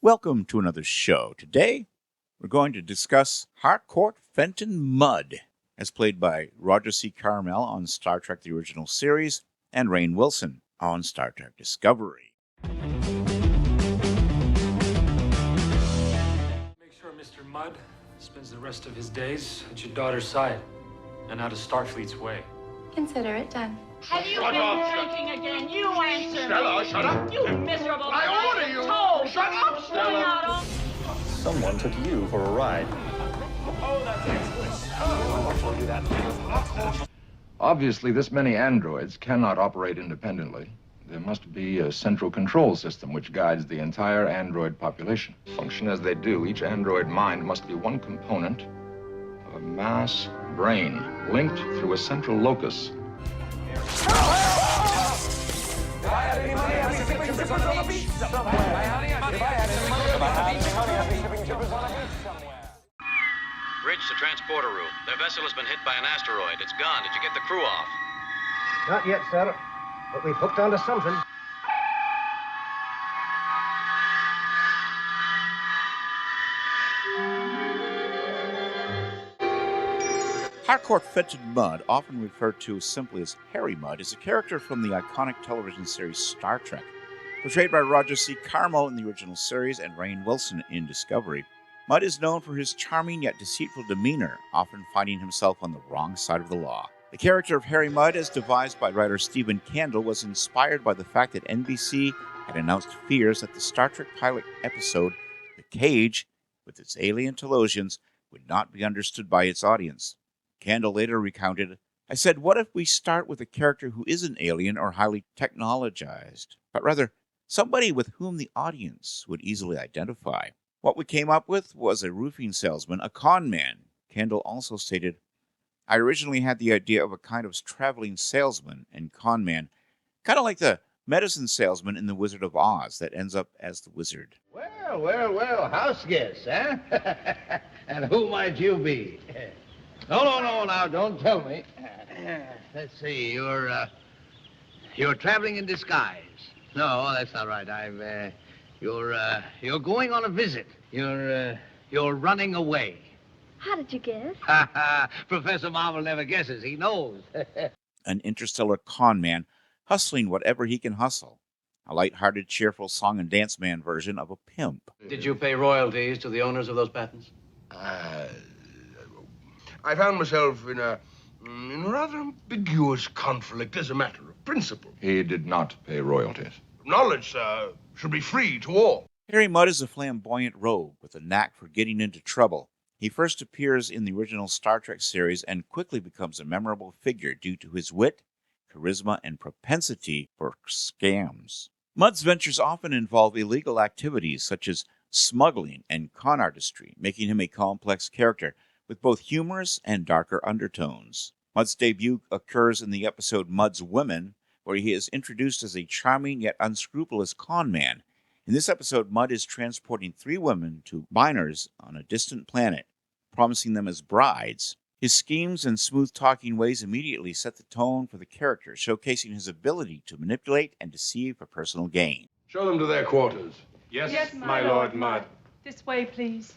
Welcome to another show. Today, we're going to discuss Harcourt Fenton Mudd, as played by Roger C. Carmel on Star Trek The Original Series and Rainn Wilson on Star Trek Discovery. Make sure Mr. Mudd spends the rest of his days at your daughter's side and out of Starfleet's way. Consider it done. Have you been drinking again? You answer Stella, shut up! You miserable... I order you! Toad. Shut up, Stella! Someone took you for a ride. Obviously, this many androids cannot operate independently. There must be a central control system which guides the entire android population. Function as they do, each android mind must be one component of a mass brain linked through a central locus. Bridge to transporter room. Their vessel has been hit by an asteroid. It's gone. Did you get the crew off? Not yet, sir. But we've hooked onto something. Harcourt Fenton Mudd, often referred to simply as Harry Mudd, is a character from the iconic television series Star Trek, portrayed by Roger C. Carmel in the original series and Rainn Wilson in Discovery. Mudd is known for his charming yet deceitful demeanor, often finding himself on the wrong side of the law. The character of Harry Mudd, as devised by writer Stephen Kandel, was inspired by the fact that NBC had announced fears that the Star Trek pilot episode, The Cage, with its alien Telosians, would not be understood by its audience. Kandel later recounted, "I said, what if we start with a character who isn't alien or highly technologized, but rather somebody with whom the audience would easily identify? What we came up with was a roofing salesman, a con man." Kandel also stated, "I originally had the idea of a kind of traveling salesman and con man, kind of like the medicine salesman in The Wizard of Oz that ends up as the wizard." Well, house guest, huh? And who might you be? No, now, don't tell me. Let's see, you're traveling in disguise. No, that's not right. You're going on a visit. You're running away. How did you guess? Professor Marvel never guesses. He knows. An interstellar con man hustling whatever he can hustle. A light-hearted, cheerful song and dance man version of a pimp. Did you pay royalties to the owners of those patents? I found myself in a rather ambiguous conflict as a matter of principle. He did not pay royalties. Knowledge, sir, should be free to all. Harry Mudd is a flamboyant rogue with a knack for getting into trouble. He first appears in the original Star Trek series and quickly becomes a memorable figure due to his wit, charisma, and propensity for scams. Mudd's ventures often involve illegal activities such as smuggling and con artistry, making him a complex character with both humorous and darker undertones. Mudd's debut occurs in the episode Mudd's Women, where he is introduced as a charming yet unscrupulous con man. In this episode, Mudd is transporting 3 women to miners on a distant planet, promising them as brides. His schemes and smooth-talking ways immediately set the tone for the character, showcasing his ability to manipulate and deceive for personal gain. Show them to their quarters. Yes, my Lord Mudd. This way, please.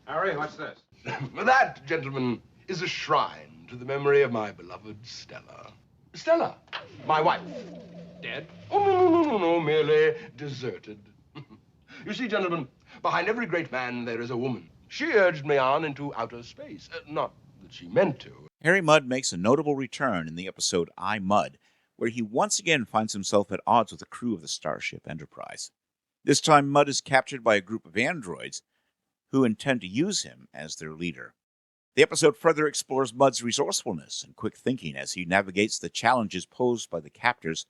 Harry, what's this? That, gentlemen, is a shrine to the memory of my beloved Stella. Stella, my wife. Dead? Oh, no, merely deserted. You see, gentlemen, behind every great man there is a woman. She urged me on into outer space. Not that she meant to. Harry Mudd makes a notable return in the episode I, Mudd, where he once again finds himself at odds with the crew of the Starship Enterprise. This time, Mudd is captured by a group of androids who intend to use him as their leader. The episode further explores Mudd's resourcefulness and quick thinking as he navigates the challenges posed by the captors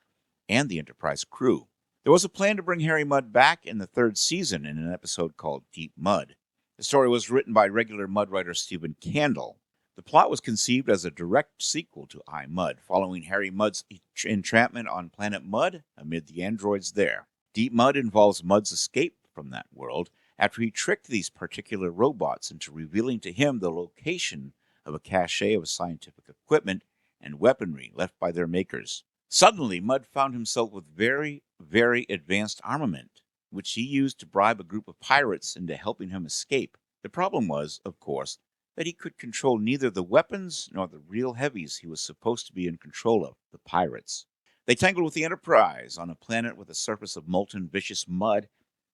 and the Enterprise crew. There was a plan to bring Harry Mudd back in the 3rd season in an episode called Deep Mud. The story was written by regular Mudd writer Stephen Kandel. The plot was conceived as a direct sequel to I, Mudd, following Harry Mudd's entrapment on planet Mudd amid the androids there. Deep Mud involves Mudd's escape from that world after he tricked these particular robots into revealing to him the location of a cache of scientific equipment and weaponry left by their makers. Suddenly, Mudd found himself with very very advanced armament, which he used to bribe a group of pirates into helping him escape. The problem was, of course, that he could control neither the weapons nor the real heavies he was supposed to be in control of, the pirates. They tangled with the Enterprise on a planet with a surface of molten, vicious mud,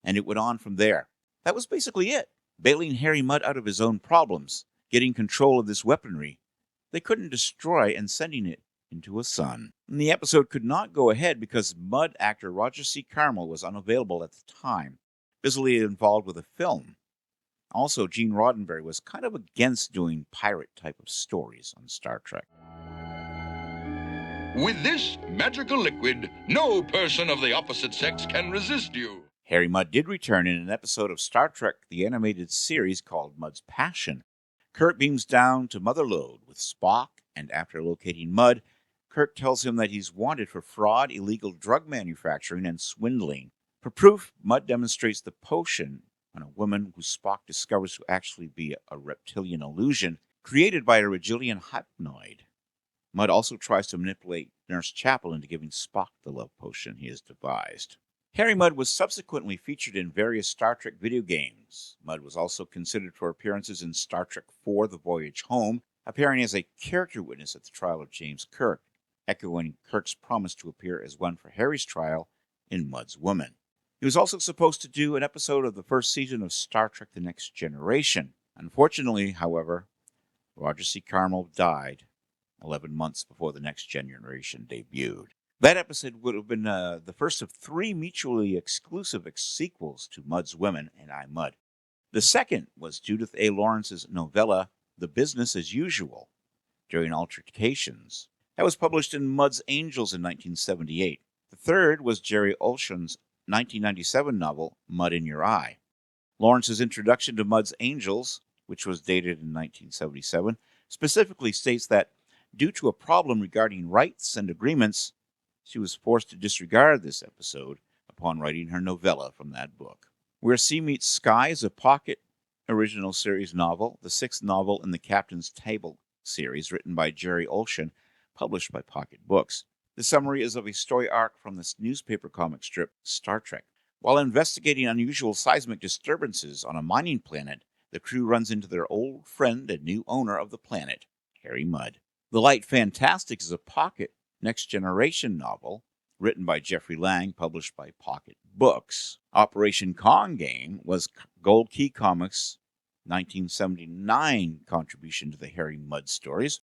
and it went on from there. That was basically it. Bailing Harry Mudd out of his own problems, getting control of this weaponry they couldn't destroy, and sending it into a sun. And the episode could not go ahead because Mudd actor Roger C. Carmel was unavailable at the time, busily involved with a film. Also, Gene Roddenberry was kind of against doing pirate type of stories on Star Trek. With this magical liquid, no person of the opposite sex can resist you. Harry Mudd did return in an episode of Star Trek, the animated series called Mudd's Passion. Kirk beams down to Motherlode with Spock, and after locating Mudd, Kirk tells him that he's wanted for fraud, illegal drug manufacturing, and swindling. For proof, Mudd demonstrates the potion on a woman who Spock discovers to actually be a reptilian illusion created by a Regilian hypnoid. Mudd also tries to manipulate Nurse Chapel into giving Spock the love potion he has devised. Harry Mudd was subsequently featured in various Star Trek video games. Mudd was also considered for appearances in Star Trek IV: The Voyage Home, appearing as a character witness at the trial of James Kirk, echoing Kirk's promise to appear as one for Harry's trial in Mudd's Woman. He was also supposed to do an episode of the first season of Star Trek: The Next Generation. Unfortunately, however, Roger C. Carmel died 11 months before The Next Generation debuted. That episode would have been the first of 3 mutually exclusive sequels to Mudd's Women and I, Mudd. The second was Judith A. Lawrence's novella, The Business as Usual, During Altercations. That was published in Mudd's Angels in 1978. The third was Jerry Olshan's 1997 novel, Mudd in Your Eye. Lawrence's introduction to Mudd's Angels, which was dated in 1977, specifically states that, due to a problem regarding rights and agreements, she was forced to disregard this episode upon writing her novella from that book. Where Sea Meets Sky is a pocket original series novel, the 6th novel in the Captain's Table series, written by Jerry Olshan, published by Pocket Books. The summary is of a story arc from the newspaper comic strip Star Trek. While investigating unusual seismic disturbances on a mining planet, the crew runs into their old friend and new owner of the planet, Harry Mudd. The Light Fantastics is a pocket Next Generation novel, written by Jeffrey Lang, published by Pocket Books. Operation Con Game was Gold Key Comics' 1979 contribution to the Harry Mudd stories.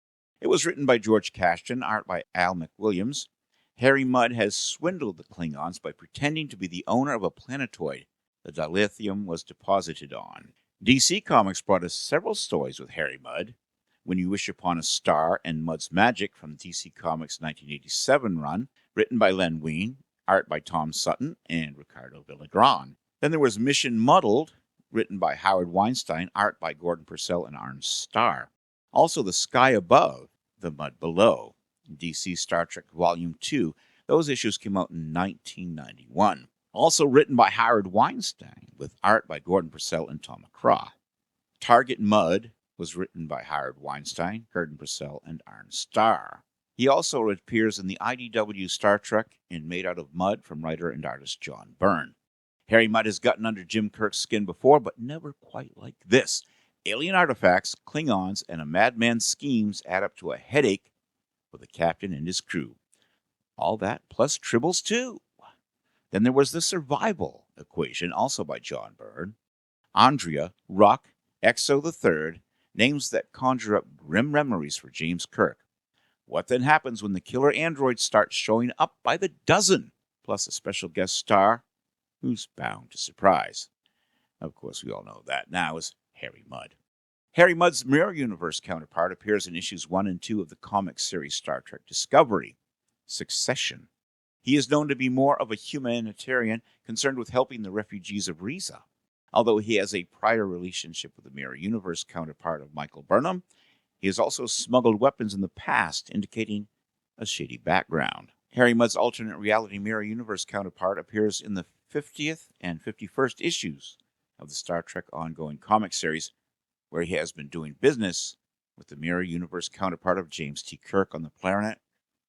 It was written by George Cashton, art by Al McWilliams. Harry Mudd has swindled the Klingons by pretending to be the owner of a planetoid the dilithium was deposited on. DC Comics brought us several stories with Harry Mudd. When You Wish Upon a Star and Mudd's Magic from DC Comics' 1987 run, written by Len Wein, art by Tom Sutton and Ricardo Villagran. Then there was Mission Muddled, written by Howard Weinstein, art by Gordon Purcell and Arn Starr. Also The Sky Above, The Mud Below, DC Star Trek Volume 2. Those issues came out in 1991. Also written by Howard Weinstein, with art by Gordon Purcell and Tom McCraw. Target Mudd was written by Howard Weinstein, Gordon Purcell, and Arn Starr. He also appears in the IDW Star Trek in Made Out of Mud from writer and artist John Byrne. Harry Mudd has gotten under Jim Kirk's skin before, but never quite like this. Alien artifacts, Klingons, and a madman's schemes add up to a headache for the captain and his crew. All that plus tribbles too. Then there was the survival equation, also by John Byrne. Andrea, Ruck, Exo the Third, names that conjure up grim memories for James Kirk. What then happens when the killer androids start showing up by the dozen, plus a special guest star who's bound to surprise? Of course, we all know that now is Harry Mudd. Harry Mudd's Mirror Universe counterpart appears in issues 1 and 2 of the comic series Star Trek Discovery, Succession. He is known to be more of a humanitarian concerned with helping the refugees of Riza. Although he has a prior relationship with the Mirror Universe counterpart of Michael Burnham, he has also smuggled weapons in the past, indicating a shady background. Harry Mudd's alternate reality Mirror Universe counterpart appears in the 50th and 51st issues of the Star Trek ongoing comic series, where he has been doing business with the Mirror Universe counterpart of James T. Kirk on the planet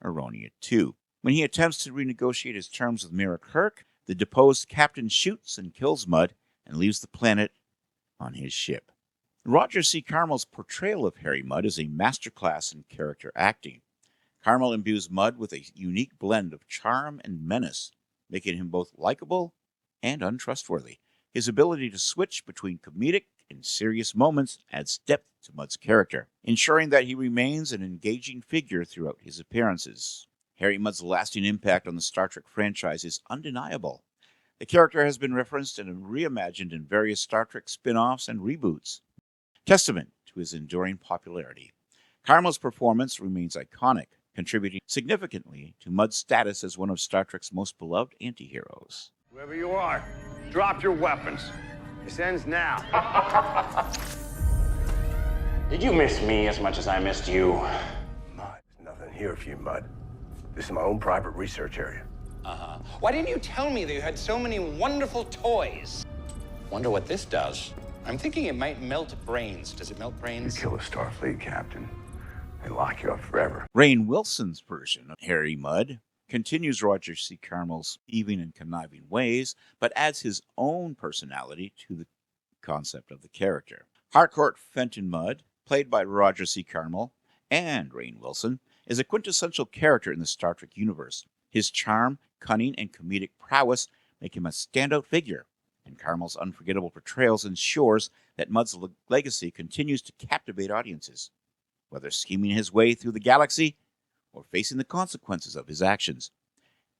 Aronia 2. When he attempts to renegotiate his terms with Mira Kirk, the deposed captain shoots and kills Mudd and leaves the planet on his ship. Roger C. Carmel's portrayal of Harry Mudd is a masterclass in character acting. Carmel imbues Mudd with a unique blend of charm and menace, making him both likable and untrustworthy. His ability to switch between comedic and serious moments adds depth to Mudd's character, ensuring that he remains an engaging figure throughout his appearances. Harry Mudd's lasting impact on the Star Trek franchise is undeniable. The character has been referenced and reimagined in various Star Trek spin-offs and reboots, testament to his enduring popularity. Carmel's performance remains iconic, contributing significantly to Mudd's status as one of Star Trek's most beloved anti-heroes. Whoever you are, drop your weapons. This ends now. Did you miss me as much as I missed you? Mudd, there's nothing here for you, Mudd. This is my own private research area. Uh-huh. Why didn't you tell me that you had so many wonderful toys? Wonder what this does. I'm thinking it might melt brains. Does it melt brains? You kill a Starfleet captain, they lock you up forever. Rainn Wilson's version of Harry Mudd continues Roger C. Carmel's thieving and conniving ways, but adds his own personality to the concept of the character. Harcourt Fenton Mudd, played by Roger C. Carmel and Rainn Wilson, is a quintessential character in the Star Trek universe. His charm, cunning, and comedic prowess make him a standout figure, and Carmel's unforgettable portrayals ensures that Mudd's legacy continues to captivate audiences, whether scheming his way through the galaxy or facing the consequences of his actions.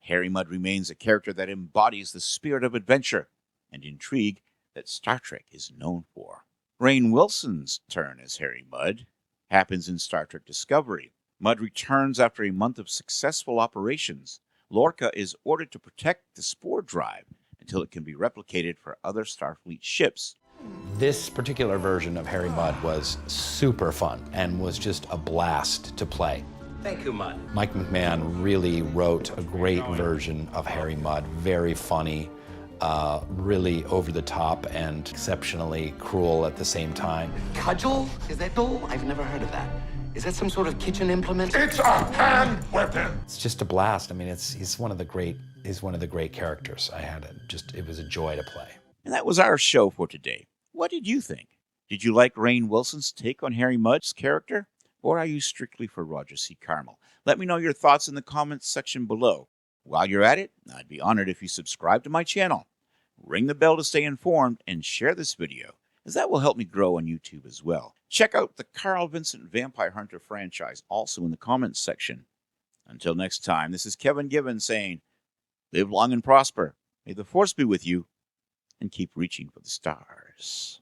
Harry Mudd remains a character that embodies the spirit of adventure and intrigue that Star Trek is known for. Rainn Wilson's turn as Harry Mudd happens in Star Trek Discovery. Mudd returns after a month of successful operations. Lorca is ordered to protect the spore drive until it can be replicated for other Starfleet ships. This particular version of Harry Mudd was super fun and was just a blast to play. Thank you, Mudd. Mike McMahon really wrote a great version of Harry Mudd, very funny, really over the top and exceptionally cruel at the same time. Cudgel? Is that dull? I've never heard of that. Is that some sort of kitchen implement? It's a hand weapon. It's just a blast. I mean, he's one of the great characters. It was a joy to play. And that was our show for today. What did you think? Did you like Rainn Wilson's take on Harry Mudd's character? Or are you strictly for Roger C. Carmel? Let me know your thoughts in the comments section below. While you're at it, I'd be honored if you subscribe to my channel, ring the bell to stay informed, and share this video, as that will help me grow on YouTube as well. Check out the Carl Vincent Vampire Hunter franchise also in the comments section. Until next time, this is Kevin Gibbons saying, live long and prosper. May the Force be with you, and keep reaching for the stars.